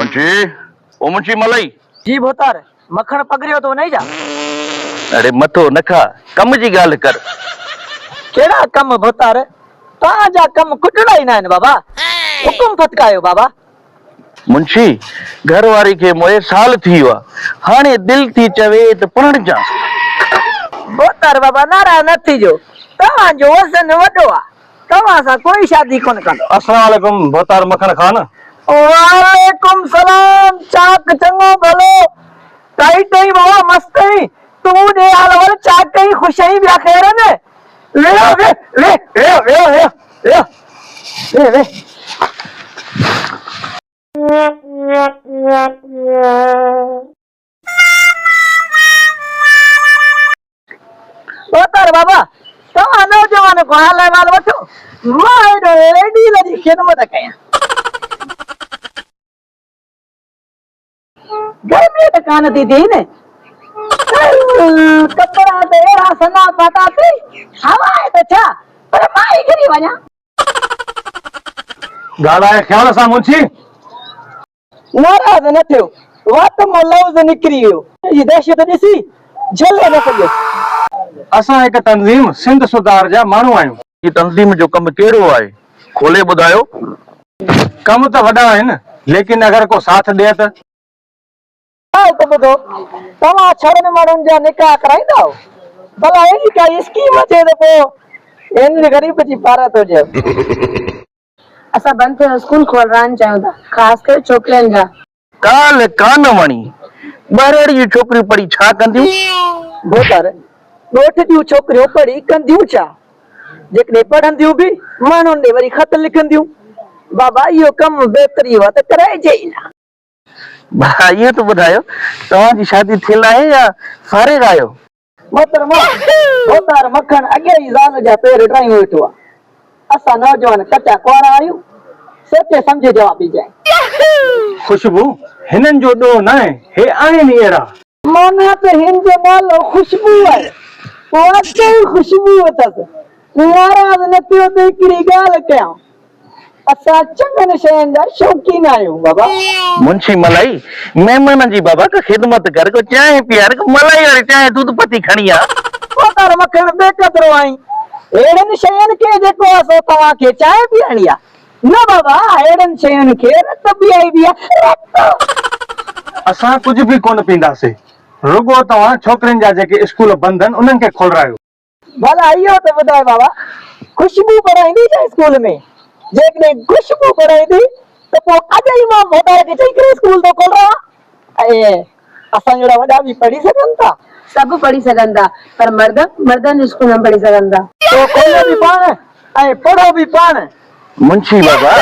मुंशी, ओ मुंशी मलाई। जी भोतार, मखण पगरियो तो नहीं जा। अरे मथो नखा, कम जी गाल कर। केड़ा कम भोतार? ताजा कम कुटड़ा ही ना बाबा। हुकुम फटकायो बाबा। मुंशी, घर वारी के मोए साल थी हुआ, हाने दिल थी चवे तो पढ़ जा। भोतार बाबा नारा न थी जो, तवा जो वसन वडो आ, तवा सा कोई शादी कोन कंदो। अस्सलाम वालेकुम भोतार मखण खान। वालेकुम सलाम, चाक चंगो भलो। काई टई बाबा मस्त ही, तू दे हाल वाल चाक कई खुशाई बिया खैर ने। ले ले ले ले ले ले ले ले। भोतार बाबा, तवा नौजवान को हाल वाल वठो, मां रेडी लजी खिदमत कया। गर्मी तो कान थी थी ने कपड़ा तो एड़ा सना पाता थी हवा है तो छा पर माई गिरी वना गाला है ख्याल सा मुंशी। नाराज न थियो वात मो लफ्ज निकरी वियो ये दहशत ॾिसी झले न सघियो। असां एक तंजीम सिंध सुधार जा माण्हू आहियूं। ये तंजीम जो कम केड़ो आए, खोले बुधायो। कम तो वडा आहिनि, लेकिन अगर को साथ दे तो तो बुधो तवा छड़न माण्हुनि जा निकाह कराईंदा हो भला एडी काई स्कीम अचे त पो इन गरीब जी पारत हो जाए। असा बंद थे स्कूल खोल रहन चाहिए था, खास कर छोकरन जा। काल कान वणी, बरड़ी जी छोकरी पड़ी छा कंदियूं? भोतार ॻोठ जूं छोकरियूं पढ़ी कंदियूं छा, जेकॾहिं पढ़ंदियूं बि माण्हुनि ॾे वरी ख़त लिखंदियूं। बाबा इहो कमु बेहतरी हुआ त कराइजे ई न। भाई ये तो बुधायो, तव्हां जी शादी थियल आहे या फारिग आयो? मोहतरमा भोतार मखण अॻे ई ज़ाल जा पेर ड्राइंग वेठो आहे। असां नौजवान कचा कुआरा आहियूं, सोचे सम्झे जवाब ॾिजांइ। खुशबू हिनन जो दो न है, हे आहिनि एड़ा। माना त हिन जो नालो खुशबू आहे, वाकई खुशबू अथसि। नाराज़ न थियो त हिकिड़ी ॻाल्हि कयां, असां चङनि शयुनि जा शौक़ीन आहियूं बाबा। मुंशी मलाई, मेहमान जी बाबा का खिदमत कर को चाय पियार को मलाई वाली चाय दूध पत्ती खणी आ। भोतार मखण बेकदरो आहीं, अहिड़नि शयुनि खे जेको असां तव्हांखे चांहि पीआरणी आहे न बाबा, अहिड़नि शयुनि खे रत पीआई बि आहे। असां कुछ भी कोन पींदासीं, रुगो तव्हां छोकरनि जा जेके स्कूल बंद आहिनि उन्हनि खे खोलरायो। भला इहो त ॿुधाए बाबा, खुशबू पढ़ाईंदी छा स्कूल में? जेकॾहिं खुशबू पढ़ाईंदी त पोइ अॼु ई मां भोतार खे चई करे स्कूल थो खोलां। ऐं असां जहिड़ा वॾा बि पढ़ी सघनि था। सब पढ़ी सकन था, पर मर्दन स्कूल में पढ़ी सकन था। तो खोलो भी पाण ऐं पढ़ो भी पाण। मुंशी बाबा,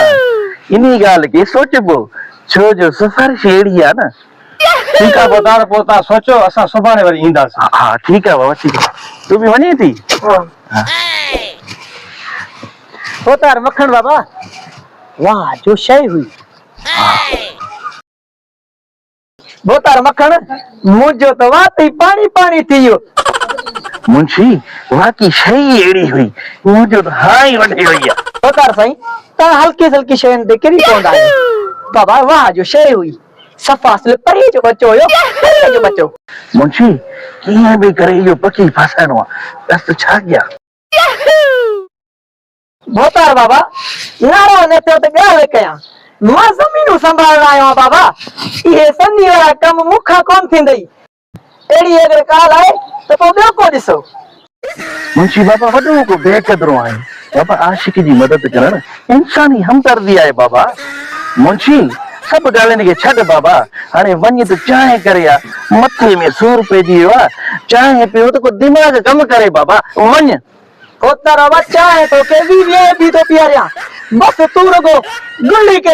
इन्ही ॻाल्हि खे सोचबो, छो जो सिफारिश अहिड़ी आहे न। ठीक है भोतार, पोता सोचो, असां सुभाणे वरी ईंदासीं। हाँ ठीक है बाबा, ठीक है। तू भी वञे थी? भोतार मखण बाबा, वाह जो शइ हुई। भोतार मखण मुंहिंजो त वाकई पाणी पाणी थी वियो। मुंशी वाकई शइ अहिड़ी हुई, मुंहिंजो त हाँ ई वठी वई आहे। भोतार साईं, तव्हां हल्की सल्की शयुनि ते किरी पवंदा आहियो। बाबा वाह जो शइ हुई, सफ़ा परी जो बच्चो हुयो, परी जो बच्चो। मुंशी कीअं बि करे इहो पखी फसाइणो आहे, बस छा कयां? भोतार बाबा नारो न थियो त ॻाल्हि कयां, मां ज़मीनूं संभालण आयो आहियां बाबा। इहे सन्नी वारा कम मूंखां कोन थींदई। अहिड़ी अगरि ॻाल्हि आहे त पोइ ॿियो को ॾिसो। मुंशी बाबा वॾो को बेक़दरो आहे बाबा, आशिक जी मदद करण इंसानी हमदर्दी आहे बाबा। मुंशी सभु ॻाल्हियुनि खे छॾ बाबा, हाणे वञ त चांहि करे आ, मथे में सूर पइजी वियो आहे, चांहि पियो त को दिमाग़ कमु करे बाबा, वञ। भोतार बाबा चाहे तो के भी तो पियारिया, बस तू रुगो गुल्ली के